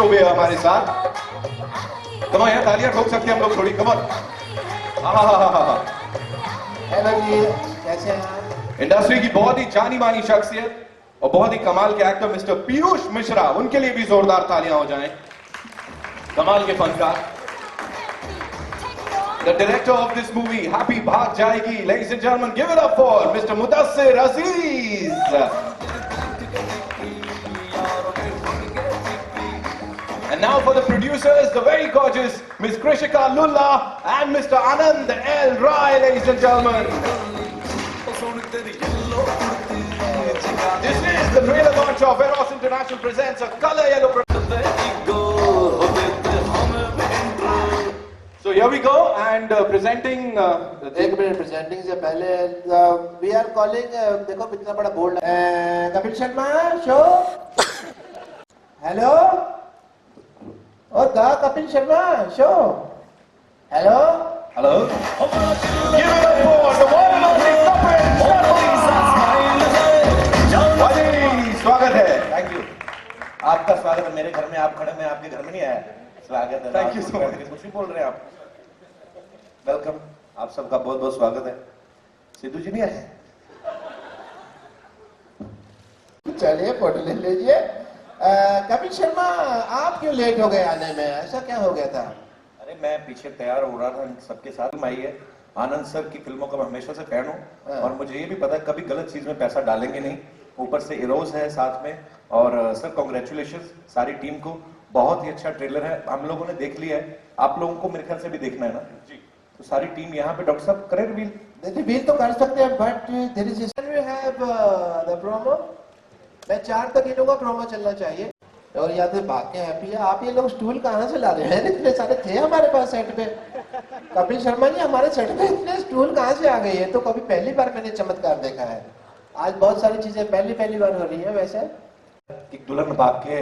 हो गया हमारे साथ। कम यार, तालियां ठोक सकते हैं हम लोग थोड़ी, कम ऑन। हेलो जी, कैसे हैं आप? इंडस्ट्री की बहुत ही जानी मानी शख्सियत और बहुत ही कमाल के एक्टर मिस्टर पीयूष मिश्रा, उनके लिए भी जोरदार तालियां हो जाएं। कमाल के फनकार, the director of this movie, Happy Bhaag Jayegi. Ladies and gentlemen, give it up for Mr. Mudassir Aziz. And now for the producers, the very gorgeous Miss Krishika Lulla and Mr. Anand L. Rai, ladies and gentlemen. This is the trailer launch of Eros International presents a color yellow So here we go and presenting एक minute, presenting से पहले we are calling, देखो कितना बड़ा board है, Kapil Sharma show. Hello, oh the Kapil Sharma show. Hello hello. Give it up for the one and only Kapil Sharma. जी, स्वागत है। Thank you. आपका स्वागत है मेरे घर में, आप खड़े, मैं आपके घर में नहीं आया। स्वागत है। Thank you so much. कुछ भी बोल रहे हैं आप। वेलकम, आप सबका बहुत बहुत स्वागत है। सिद्धू जी नहीं आए? चलिए फोटो ले लीजिए। कपिल शर्मा, आप क्यों लेट हो गए आने में? ऐसा क्या हो गया था? अरे मैं पीछे तैयार हो रहा था, सबके साथ में आई है। आनंद सर की फिल्मों का मैं हमेशा से फैन हूँ और मुझे ये भी पता है कभी गलत चीज में पैसा डालेंगे नहीं। ऊपर से इरोज है साथ में। और सर कॉन्ग्रेचुलेशन सारी टीम को, बहुत ही अच्छा ट्रेलर है, हम लोगों ने देख लिया है। आप लोगों को मेरे ख्याल से भी देखना है ना जी? तो सारी टीम यहाँ पे, डॉक्टर साहब करें रिवील? रिवील तो कर सकते हैं, but there is we have the promo. मैं 4 तक इन लोगों का प्रोमो चलना चाहिए। और याद है भाग के हैप्पी है। आप ये लोग स्टूल कहाँ से ला रहे हैं? इतने सारे थे हमारे पास सेट पे। कपिल शर्मा जी, हमारे सेट पे इतने स्टूल कहाँ से आ गए? ये तो कभी पहली बार मैंने चमत्कार देखा है। आज बहुत सारी चीजें पहली बार हो रही है। वैसे एक दुल्हन भाग के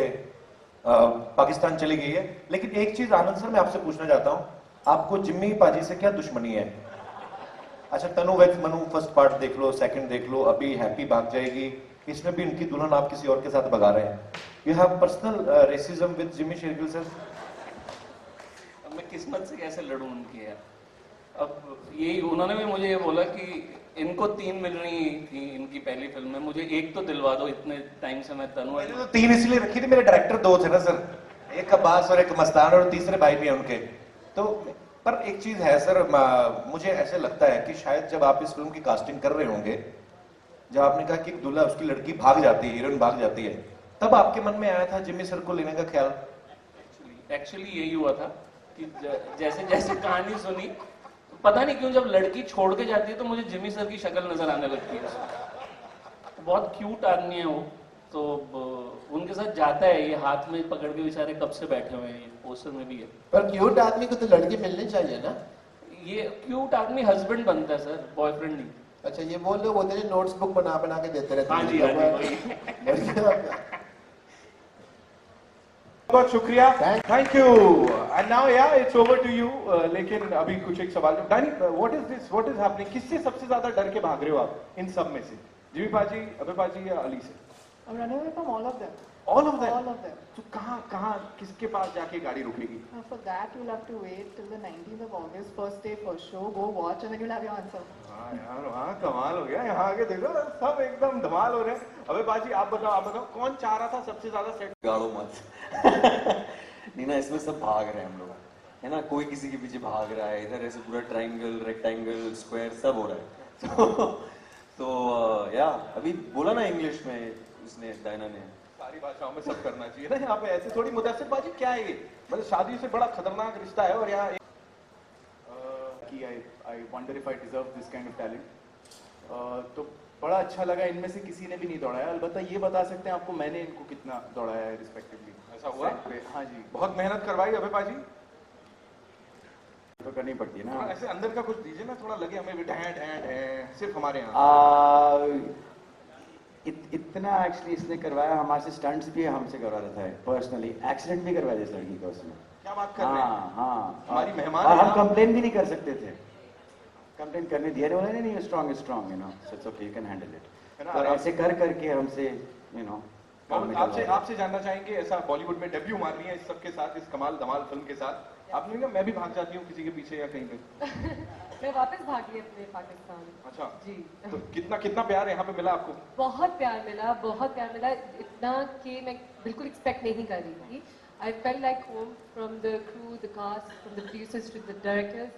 पाकिस्तान चली गई है। लेकिन एक चीज आनंद सर मैं आपसे पूछना चाहता हूँ, आपको जिम्मी पाजी से क्या दुश्मनी है? अच्छा, तनु वैक्स मनु फर्स्ट पार्ट देख लो, सेकंड देख लो, अभी हैप्पी भाग जाएगी, इसमें भी उनकी दुल्हन आप किसी और के साथ भगा रहे हैं। You have personal racism with Jimmy Shergill sir? अब मैं किस्मत से कैसे लड़ूं उनकी यार। अब यही उन्होंने भी मुझे ये बोला कि इनको 3 मिल रही थी इनकी पहली फिल्म में, मुझे एक तो दिलवा दो। इतने टाइम से मैं तनु, मैंने तो 3 इसलिए रखी थी, मेरे डायरेक्टर 2 थे ना सर, एक अब्बास और एक मस्तान, और तीसरे भाई भी हैं उनके। तो पर एक चीज है सर, मुझे ऐसे लगता है कि शायद जब आप इस फिल्म की कास्टिंग कर रहे होंगे, जब आपने कहा कि दूल्हा उसकी लड़की भाग जाती है, हीरोइन भाग जाती है, तब आपके मन में आया था जिम्मी सर को लेने का ख्याल? एक्चुअली यही हुआ था कि जैसे जैसे कहानी सुनी, पता नहीं क्यों जब लड़की छोड़ के जाती है तो मुझे जिम्मी सर की शक्ल नजर आने लगती है। बहुत क्यूट आदमी है वो, तो उनके साथ जाता है, ये हाथ में पकड़ के बेचारे कब से बैठे हुए हैं, पोस्टर में भी है। पर क्यूट आदमी को तो लड़की मिलनी चाहिए ना? ये क्यूट आदमी हस्बैंड बनता है सर, बॉयफ्रेंड नहीं। अच्छा, ये वो लोग होते हैं नोट्स बुक बना के देते रहते हैं। हाँ जी, हाँ जी। बहुत शुक्रिया, थैंक यू। एंड नाउ या इट्स ओवर टू यू। लेकिन अभी कुछ एक सवाल, Danny, what is this, what is happening? किससे सबसे ज्यादा डर के भाग रहे हो आप इन सब में से? जिमी पाजी, अबे पाजी या अली से? I'm running away from all of them. All of them? All of them. तो कहाँ किसके पास जाके गाड़ी रुकेगी? For that, you'll have to wait till the 19th of August, first day, first show. Go watch, and then you'll have your answer. हाँ यार, वहाँ कमाल हो गया। यहाँ आके देखो सब एकदम धमाल हो रहे हैं। अबे पाजी, आप बताओ कौन चाह रहा था सबसे ज्यादा सेट? गाड़ो मत। नहीं ना, इसमें सब भाग रहे हैं हम लोग, है ना, कोई किसी के पीछे भाग रहा है, इधर ऐसे पूरा ट्रायंगल, रेक्टेंगल, स्क्वायर सब हो रहा है। तो या अभी बोला ना इंग्लिश में उसने, डायना ने, सारी भाषाओं में सब करना चाहिए ना यहाँ पे। ऐसे थोड़ी मुदस्सिर बाजी, क्या है ये? मतलब शादी से बड़ा खतरनाक रिश्ता है। और यहाँ कि I wonder if I deserve this kind of talent. तो बड़ा अच्छा लगा, इनमें से किसी ने भी नहीं दौड़ाया। अलबत्ता ये बता सकते हैं आपको मैंने इनको कितना दौड़ाया है रिस्पेक्टिवली। ऐसा हुआ? हाँ जी, बहुत मेहनत करवाई अबे पाजी? तो करनी पड़ती है ना। ऐसे अंदर का कुछ दीजिए ना, थोड़ा लगे हमें भी ढैं सिर्फ हमारे यहाँ। इतना एक्चुअली इसने करवाया, हमारे से स्टंट्स भी हमसे करवा रहा था, पर्सनली एक्सीडेंट भी करवाया इस लड़की का उसने। क्या बात कर रहे हैं? हाँ, हमारी मेहमान और है हम आप। कंप्लेन भी नहीं कर सकते थे, कंप्लेन करने दिया उन्होंने, नहीं strong you know, so it's okay, you can handle it. है ना, और आराम ऐसे कर करके हमसे यू नो मोहम्मद, आपसे जानना चाहेंगे, ऐसा बॉलीवुड में डेब्यू मार रही है इस सबके साथ, इस कमाल धमाल फिल्म के साथ, आपने कहा मैं भी भाग जाती हूँ किसी के पीछे या कहीं पे? मैं वापस भागी अपने पाकिस्तान। अच्छा जी। तो कितना प्यार यहाँ पे मिला आपको? बहुत प्यार मिला, इतना कि मैं बिल्कुल एक्सपेक्ट नहीं कर रही थी। I felt like home, from the crew, the cast, from the producers to the directors.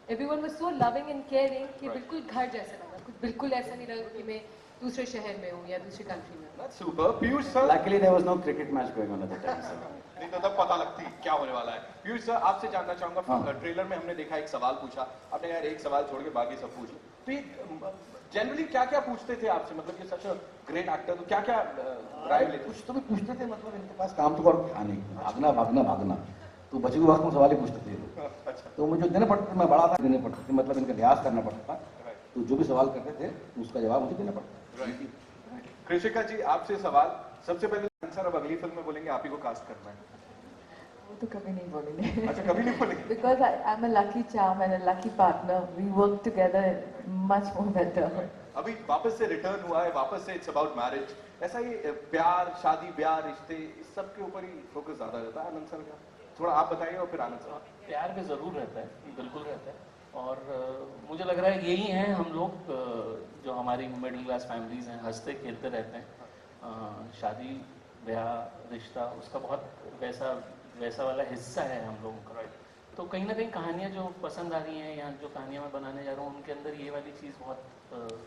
Everyone was so loving and caring कि बिल्कुल घर जैसा लगा। कुछ बिल्कुल ऐसा नहीं लगा कि मैं दूसरे शहर में हूँ या दूसरी कंट्री में हूँ। That's super. Piyush sir, Luckily, there was no cricket match going on at the time. So. नहीं तो तब पता लगती क्या होने वाला है। पीयूष सर, आपसे जानना चाहूंगा, हाँ। ट्रेलर में हमने देखा एक सवाल पूछा, आपने यार एक सवाल छोड़ के बाकी सब पूछ लो, तो ये जनरली क्या क्या पूछते थे आपसे, मतलब ये सच ग्रेट एक्टर, तो क्या क्या राय लेते? कुछ तो भी पूछते थे, मतलब इनके पास काम तो और था नहीं, भागना तो बचे हुए वक्त में सवाल ही पूछते थे ये लोग। अच्छा, तो मुझे देने पड़ते थे, मैं बड़ा था, देने पड़ते थे, मतलब इनका लिहाज करना पड़ता था। तो जो भी सवाल करते थे उसका जवाब मुझे देना पड़ता था। कृषिका जी, आपसे सवाल, सबसे पहले आंसर अब अगली फिल्म में बोलेंगे आप ही को कास्ट करना है। वो तो कभी नहीं बोलेंगे। अच्छा, कभी नहीं बोलेंगे? Because I'm a lucky charm and a lucky partner. We work together much more better. अभी वापस से रिटर्न हुआ है, वापस से इट्स अबाउट मैरिज, ऐसा ये प्यार, शादी ब्याह, रिश्ते, इस सब के ऊपर ही फोकस ज्यादा रहता है आनंद सर का? थोड़ा आप बताइए और फिर आनंद सर। प्यार भी जरूर रहता है, बिल्कुल रहता है। और मुझे लग रहा है यही हैं हम लोग, जो हमारी मिडिल क्लास फैमिलीज हैं, हंसते खेलते रहते हैं। शादी ब्याह रिश्ता उसका बहुत वैसा वाला हिस्सा है हम लोगों का। तो कहीं ना कहीं कहानियाँ जो पसंद आ रही हैं या जो कहानियाँ मैं बनाने जा रहा हूँ, उनके अंदर ये वाली चीज़ बहुत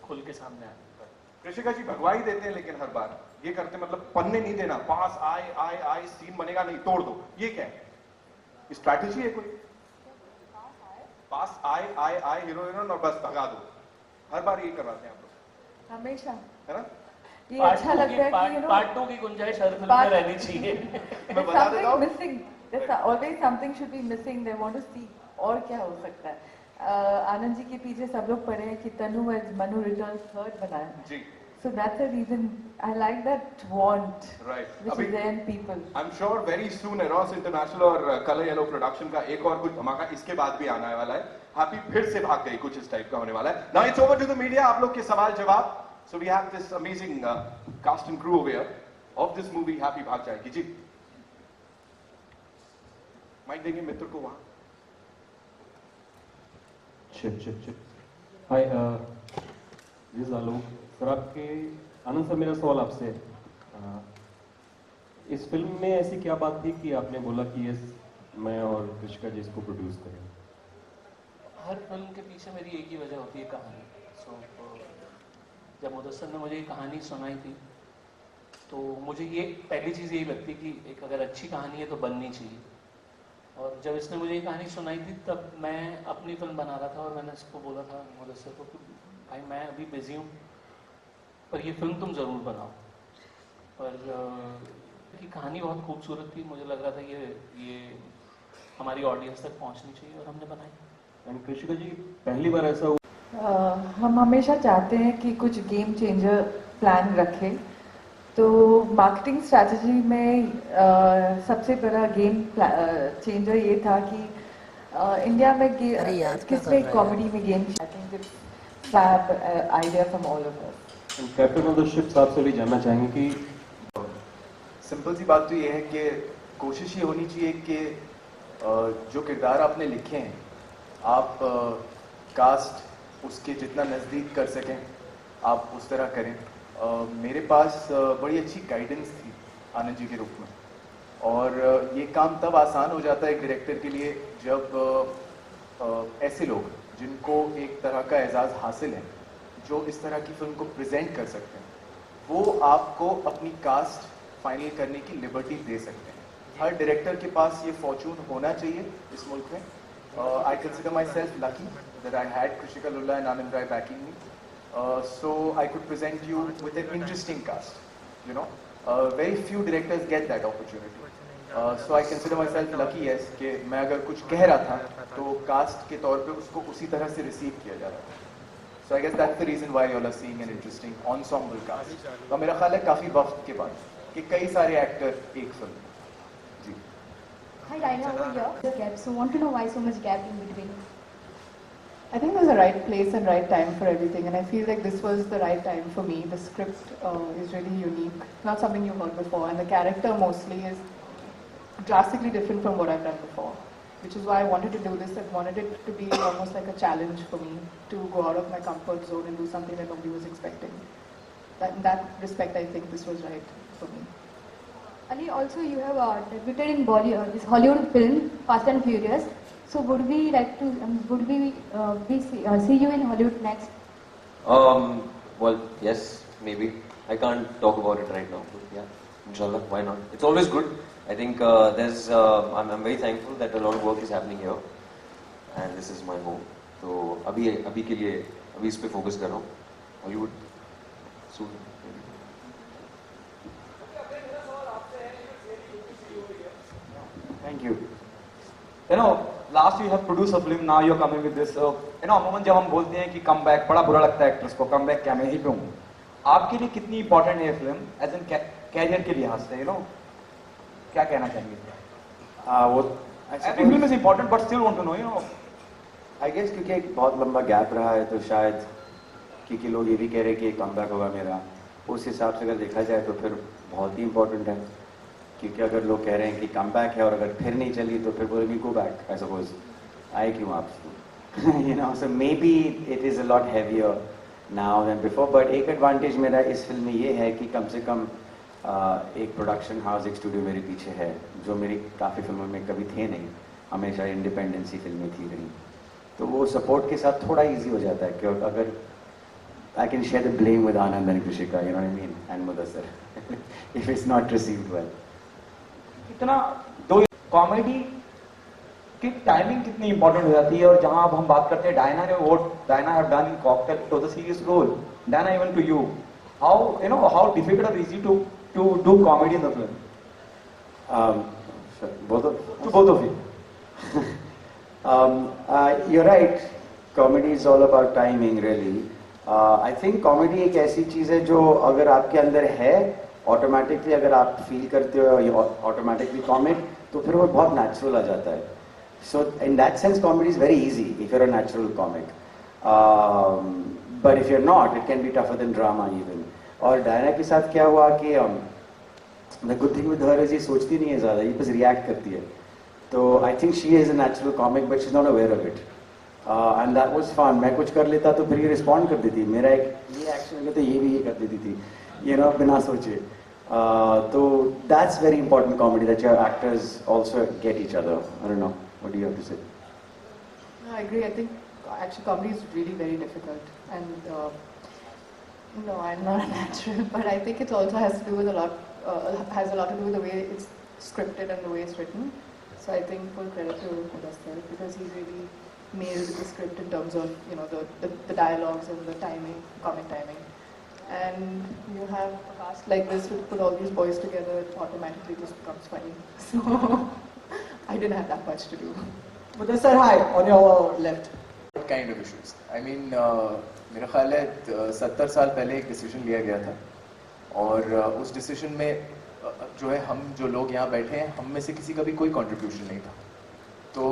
खुल के सामने आ रही है। कृषिका जी भगवाई देते हैं, लेकिन हर बार ये करते हैं, मतलब पन्ने नहीं देना, पास आए सीन बनेगा नहीं, तोड़ दो, ये क्या है? स्ट्रैटेजी है कोई? पास आए हीरो हीरोइन और बस भगा दो, हर बार यही करवाते हैं आप लोग, हमेशा है ना? ये अच्छा लगता है कि पार्ट 2 की गुंजाइश हर फिल्म में रहनी चाहिए। मैं बता देता हूँ, missing. There's always something should be missing. They want to see और क्या हो सकता है। आनंद जी के पीछे सब लोग पढ़े हैं कि तनु as Manu returns third बनाया। जी, So that's the reason I like that want, right. which अभी is there in people. I am sure very soon arrows international और कलर येलो प्रोडक्शन का एक और कुछ धमाका इसके बाद भी आने वाला है। हैप्पी फिर से भाग गई, कुछ इस टाइप का होने वाला है। Now it's over to the media, आप लोग के सवाल जवाब। So we have this amazing cast and crew over here of this movie happy Bhag Jayegi. जी, माइक देंगे मित्र को वहां। Shit hi, this is Alok sir. आपके आनंद सर, मेरा सवाल आपसे है, इस फिल्म में ऐसी क्या बात थी कि आपने बोला कि ये मैं और कृषिका जी इसको प्रोड्यूस करें? हर फिल्म के पीछे मेरी एक ही वजह होती है, कहानी। सो जब मुदस्सर ने मुझे ये कहानी सुनाई थी, तो मुझे ये पहली चीज़ यही लगती कि एक अगर अच्छी कहानी है तो बननी चाहिए। और जब इसने मुझे ये कहानी सुनाई थी, तब मैं अपनी फिल्म बना रहा था और मैंने इसको बोला था मुदस्सर को कि भाई मैं अभी बिजी हूँ, पर ये फिल्म तुम ज़रूर बनाओ। पर की कहानी बहुत खूबसूरत थी, मुझे लग रहा था ये हमारी ऑडियंस तक पहुँचनी चाहिए, और हमने बनाई। एंड कृषिका जी, पहली बार ऐसा हुआ? हम हमेशा चाहते हैं कि कुछ गेम चेंजर प्लान रखें, तो मार्केटिंग स्ट्रैटेजी में सबसे बड़ा गेम चेंजर ये था कि इंडिया में किसमें कॉमेडी में game, I think it's fab idea from all of us. Captain of the ship साहब से भी जानना चाहेंगे कि सिंपल सी बात तो ये है कि कोशिश ये होनी चाहिए कि जो किरदार आपने लिखे हैं, आप कास्ट उसके जितना नज़दीक कर सकें, आप उस तरह करें। मेरे पास बड़ी अच्छी गाइडेंस थी आनंद जी के रूप में, और ये काम तब आसान हो जाता है एक डायरेक्टर के लिए जब ऐसे लोग जिनको एक तरह का एजाज़ हासिल है, जो इस तरह की फिल्म को प्रेजेंट कर सकते हैं, वो आपको अपनी कास्ट फाइनल करने की लिबर्टी दे सकते हैं। हर डायरेक्टर के पास ये फॉर्चून होना चाहिए इस मुल्क में। I consider myself lucky that I had Krishika Lulla and Anand Rai backing me, so I could present you with an interesting cast. You know, very few directors get that opportunity. So I consider myself lucky, yes, कि मैं अगर कुछ कह रहा था तो cast के तौर पे उसको उसी तरह से रिसीव किया जा रहा था। So I guess that's the reason why you all are seeing an interesting ensemble cast. तो मेरा ख्याल है काफी वक्त के बाद कि कई सारे एक्टर एक film. Hi, Diana over here. The gap. So, want to know why so much gap in between? I think there's a right place and right time for everything, and I feel like this was the right time for me. The script is really unique, not something you've heard before, and the character mostly is drastically different from what I've done before, which is why I wanted to do this. I wanted it to be almost like a challenge for me to go out of my comfort zone and do something that nobody was expecting. In that respect, I think this was right for me. Ali, also you have debuted in Bollywood, this Hollywood film, Fast and Furious. So would we like to, see you in Hollywood next? Well, yes, maybe. I can't talk about it right now, but yeah, inshallah, why not? It's always good. I think I'm very thankful that a lot of work is happening here, and this is my home. So अभी के लिए अभी इस पे focus कर रहा हूँ. Hollywood soon. Thank you. You know, last you have produced a film, now you're coming with this. You know, अमूमन जब हम बोलते हैं कि कम बैक, बड़ा बुरा लगता है एक्ट्रेस को, कम बैक क्या मैं यहीं पे हूँ. आपके लिए कितनी इंपॉर्टेंट है ये फिल्म एज एन कैरियर के लिहाज से, यू नो, क्या कहना चाहेंगे? वो every film is important but still want to know, you know. I guess क्योंकि एक बहुत लंबा गैप रहा है तो शायद क्योंकि लोग ये भी कह रहे हैं कि कम बैक होगा मेरा, उस हिसाब से अगर देखा जाए तो फिर बहुत ही इंपॉर्टेंट है. क्योंकि अगर लोग कह रहे हैं कि कम बैक है और अगर फिर नहीं चली तो फिर बोलेंगे गो बैक, आई सपोज आए क्यों आप. You know, so maybe it is a lot heavier now than before. But एक एडवांटेज मेरा इस फिल्म में ये है कि कम से कम एक प्रोडक्शन हाउस, एक स्टूडियो मेरे पीछे है, जो मेरी काफ़ी फिल्मों में कभी थे नहीं, हमेशा इंडिपेंडेंसी फिल्में थी रही. तो वो सपोर्ट के साथ थोड़ा इजी हो जाता है कि अगर I can share the blame with Anand and Krishika, you know what I mean, and Mudassar, if it's not received well. इतना दो कॉमेडी की टाइमिंग कितनी इंपॉर्टेंट हो जाती है. और जहां अब हम बात करते हैं डायना ने, वो Diana have done in Cocktail, it was a serious role. Diana, even to you, how, you know, how difficult or easy to do comedy in the film? Both of you. You're right. Comedy is all about timing, really. I think comedy एक ऐसी चीज़ है जो अगर आपके अंदर है, automatically अगर आप फील करते हो ऑटोमेटिकली कॉमिक, तो फिर वो बहुत नेचुरल आ जाता है. So in that sense comedy is very easy if you're a natural comic. But if you're not, it can be tougher than drama even. और डायना के साथ क्या हुआ कि the good thing with her is ये सोचती नहीं है ज़्यादा, ये बस रिएक्ट करती है. तो I think she is a natural comic but she is not aware of it. And that was fun. मैं कुछ कर लेता तो फिर ये रिस्पॉन्ड कर देती, मेरा एक ये एक्शन में तो ये भी ये कर देती थी, यू नो, बिना सोचे. तो that's very important comedy, that your actors also get each other. I don't know, what do you have to say? No, I agree. I think actually comedy is really very difficult, and no, I'm not a natural, but I think it also has to do with a lot to do with the way it's scripted and the way it's written. So I think full credit to Mudassar because he's really nailed the script in terms of, you know, the dialogues and the timing, comic timing. And you have a cast like this to put all these boys together, it automatically just becomes funny. So I didn't have that much to do. Mudassar, hi, on your left. What kind of issues? I mean, मेरा ख्याल है 70 साल पहले एक decision लिया गया था और उस डिसीजन में जो है हम जो लोग यहाँ बैठे हैं, हम में से किसी का भी कोई कंट्रीब्यूशन नहीं था. तो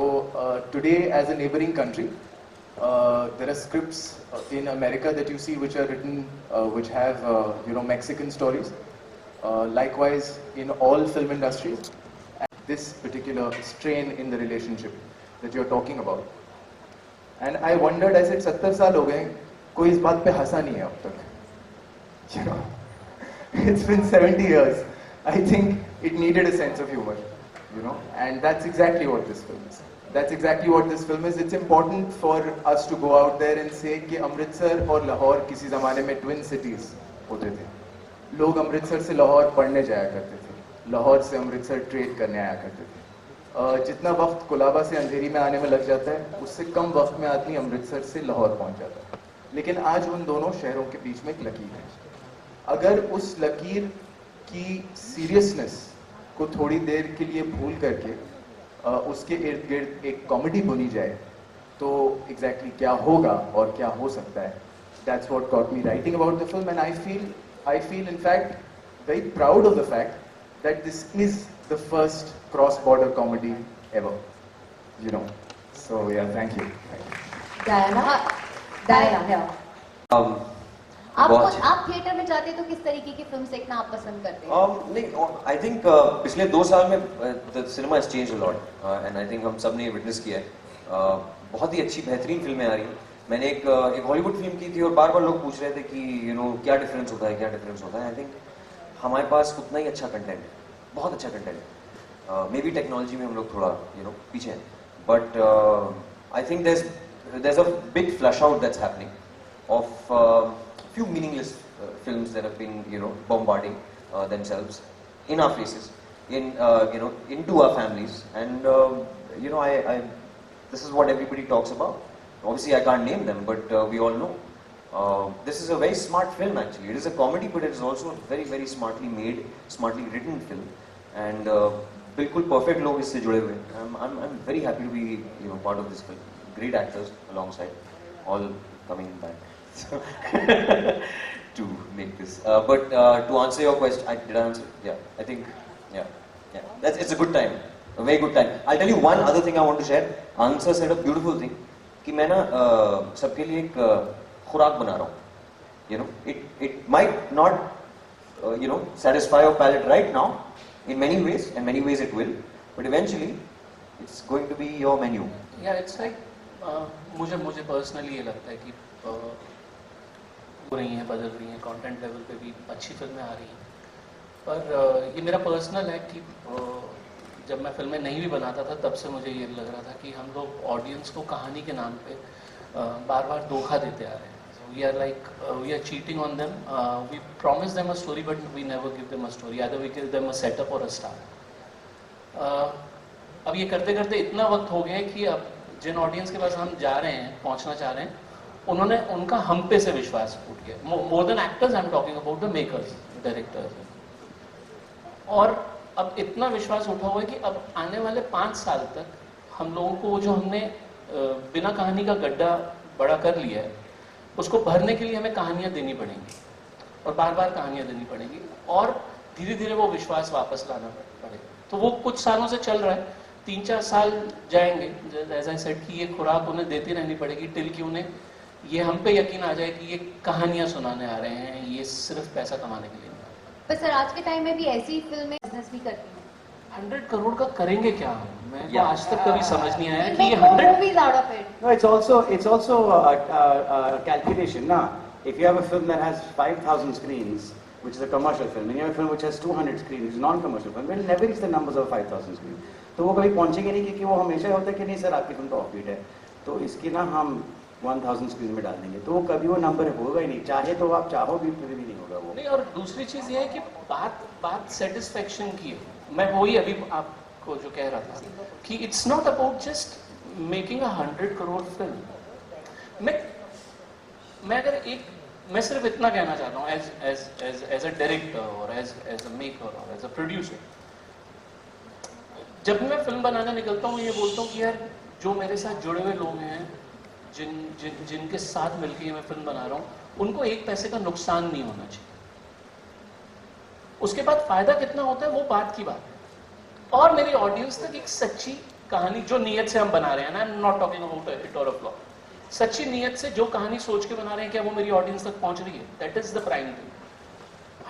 today as a neighbouring country there are scripts in America that you see which are written which have you know, Mexican stories. Likewise in all film industries. And this particular strain in the relationship that you're talking about. And I wondered, I said 70 साल हो गए, कोई इस बात पे हंसा नहीं है अब तक. You know, it's been 70 years. I think it needed a sense of humor, you know, and that's exactly what this film is. That's exactly what this film is. It's important for us to go out there and say कि अमृतसर और लाहौर किसी ज़माने में twin cities होते थे. लोग अमृतसर से लाहौर पढ़ने जाया करते थे, लाहौर से अमृतसर ट्रेड करने आया करते थे. जितना वक्त कोलाबा से अंधेरी में आने में लग जाता है, उससे कम वक्त में आदमी अमृतसर से लाहौर पहुंच जाता है. लेकिन आज उन दोनों शहरों के बीच में एक लकीर है. अगर उस लकीर की सीरियसनेस को थोड़ी देर के लिए भूल करके उसके इर्द गिर्द एक कॉमेडी बुनी जाए तो एग्जैक्टली क्या होगा और क्या हो सकता है. That's what got me writing about the film. And I feel in fact very proud of the fact that this is the first cross border comedy ever, you know. So yeah, thank you. Diana Diana है बहुत- आप theatre में जाते तो किस तरीके की film देखना आप पसंद करते हैं? नहीं, आई थिंक पिछले 2 साल में the cinema has change a lot and I think हम सब ने विटनेस किया है। बहुत ही अच्छी बेहतरीन फिल्में आ रही हैं। मैंने एक हॉलीवुड फिल्म की थी और बार बार लोग पूछ रहे थे कि क्या डिफरेंस होता है, क्या डिफरेंस होता है। आई थिंक हमारे पास उतना ही अच्छा कंटेंट है, बहुत अच्छा कंटेंट है। मे बी टेक्नोलॉजी में हम लोग थोड़ा पीछे हैं, but I think there's a big flush out that's happening of few meaningless films that have been bombarding themselves in our faces, into our families, and I this is what everybody talks about. Obviously I can't name them, but we all know this is a very smart film. Actually it is a comedy, but it is also a very very smartly made, smartly written film, and bilkul perfect log isse jude hue hain. I'm very happy to be part of this film. Great actors alongside, all coming back to make this. But to answer your question, did I answer? Yeah, I think, yeah. It's a good time, a very good time. I'll tell you one other thing I want to share. Answer said a beautiful thing, कि मैं ना सबके लिए एक खुराक बना रहा हूँ. It might not, satisfy your palate right now, in many ways, and many ways it will, but eventually, it's going to be your menu. Yeah, it's like मुझे पर्सनली ये लगता है कि हो रही हैं, बदल रही हैं, कंटेंट लेवल पे भी अच्छी फिल्में आ रही हैं, पर ये मेरा पर्सनल है कि जब मैं फिल्में नहीं भी बनाता था तब से मुझे ये लग रहा था कि हम लोग ऑडियंस को कहानी के नाम पे बार बार धोखा देते आ रहे हैं. We are cheating on them. We promise them a story but we never give them a story. Either we give them a setup or a star. अब ये करते करते इतना वक्त हो गया है कि अब जिन ऑडियंस के पास हम जा रहे हैं, पहुंचना चाह रहे हैं, उनका हम पे से विश्वास उठ गया. More than actors I am talking about the makers, directors. और अब इतना विश्वास उठा हुआ है कि अब आने वाले 5 साल तक हम लोगों को जो हमने बिना कहानी का गड्ढा बड़ा कर लिया है, उसको भरने के लिए हमें कहानियां देनी पड़ेंगी और बार बार कहानियां देनी पड़ेंगी और धीरे धीरे वो विश्वास वापस लाना पड़ेगा. तो वो कुछ सालों से चल रहा है. 3-4 साल जाएंगे, एज आई सेड, कि ये खुराक उन्हें देती रहनी पड़ेगी टिल कि उन्हें ये हम पे यकीन आ जाए कि ये कहानियां सुनाने आ रहे हैं, ये सिर्फ पैसा कमाने के लिए नहीं. पर सर आज के टाइम में भी ऐसी फिल्में बिजनेस भी करती हैं. 100 करोड़ का करेंगे क्या हम? मैं तो आज तक कभी समझ नहीं आया कि Make ये more 100. movies out of it. No, it's also a calculation. Now, if you have a film that has 5,000 screens, which is a commercial film, and you have a film which has 200 screens, which is a non-commercial film, will never reach the numbers of 5,000 screens. तो वो कभी पहुंचेंगे नहीं, क्योंकि वो हमेशा होता है कि नहीं सर आपकी फिल्म तो ऑफबीट है, तो इसकी ना हम 1000 स्क्रीन में डाल देंगे, तो वो कभी वो नंबर होगा ही नहीं, चाहे तो आप चाहो भी फिर भी नहीं होगा वो. नहीं, और दूसरी चीज ये है कि बात सेटिस्फेक्शन की है. मैं वही अभी आपको जो कह रहा था कि it's not about just making 100 crore film. मैं सिर्फ इतना कहना चाहता हूँ एज अ डायरेक्टर और एज अ मेकर और एज अ प्रोड्यूसर. जब मैं फिल्म बनाने निकलता हूँ, ये बोलता हूँ कि यार जो मेरे साथ जुड़े हुए लोग हैं, जिनके साथ मिलकर मैं फिल्म बना रहा हूँ, उनको 1 पैसे का नुकसान नहीं होना चाहिए. उसके बाद फायदा कितना होता है वो बात की बात है. और मेरी ऑडियंस तक एक सच्ची कहानी जो नीयत से हम बना रहे हैं, I am not talking about hit और अ फ्लॉप, सच्ची नीयत से जो कहानी सोच के बना रहे हैं, क्या वो मेरी ऑडियंस तक पहुंच रही है? That is the prime thing.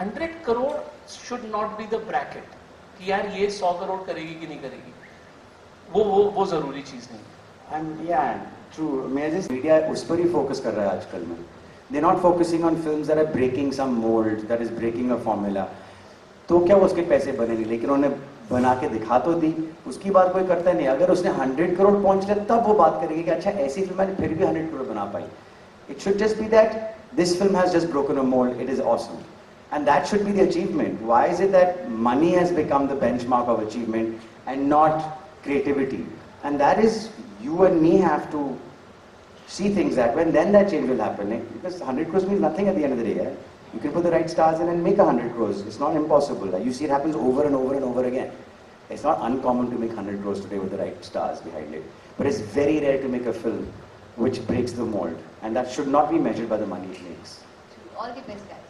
100 crore should not be the bracket कि यार ये 100 करोड़ करेगी कि नहीं करेगी. वो जरूरी चीज नहीं है. And yeah, true. Media उस पर ही फोकस कर रहा है आजकल में. They're not focusing on films that are breaking some mold, that is breaking a formula. तो क्या उसके पैसे बने नहीं, लेकिन उन्होंने बना के दिखा तो दी, उसकी बात कोई करता नहीं. अगर उसने 100 करोड़ पहुंच लिया तब वो बात करेगी कि अच्छा ऐसी फिल्म मैंने फिर भी 100 करोड़ बना पाई. It should just be that this film has just broken a mold, it is awesome. And that should be the achievement. Why is it that money has become the benchmark of achievement and not creativity? And that is, you and me have to see things that way, and then that change will happen. Because 100 crores means nothing at the end of the day. You can put the right stars in and make 100 crores. It's not impossible. You see it happens over and over and over again. It's not uncommon to make 100 crores today with the right stars behind it. But it's very rare to make a film which breaks the mold. And that should not be measured by the money it makes. All the best, guys.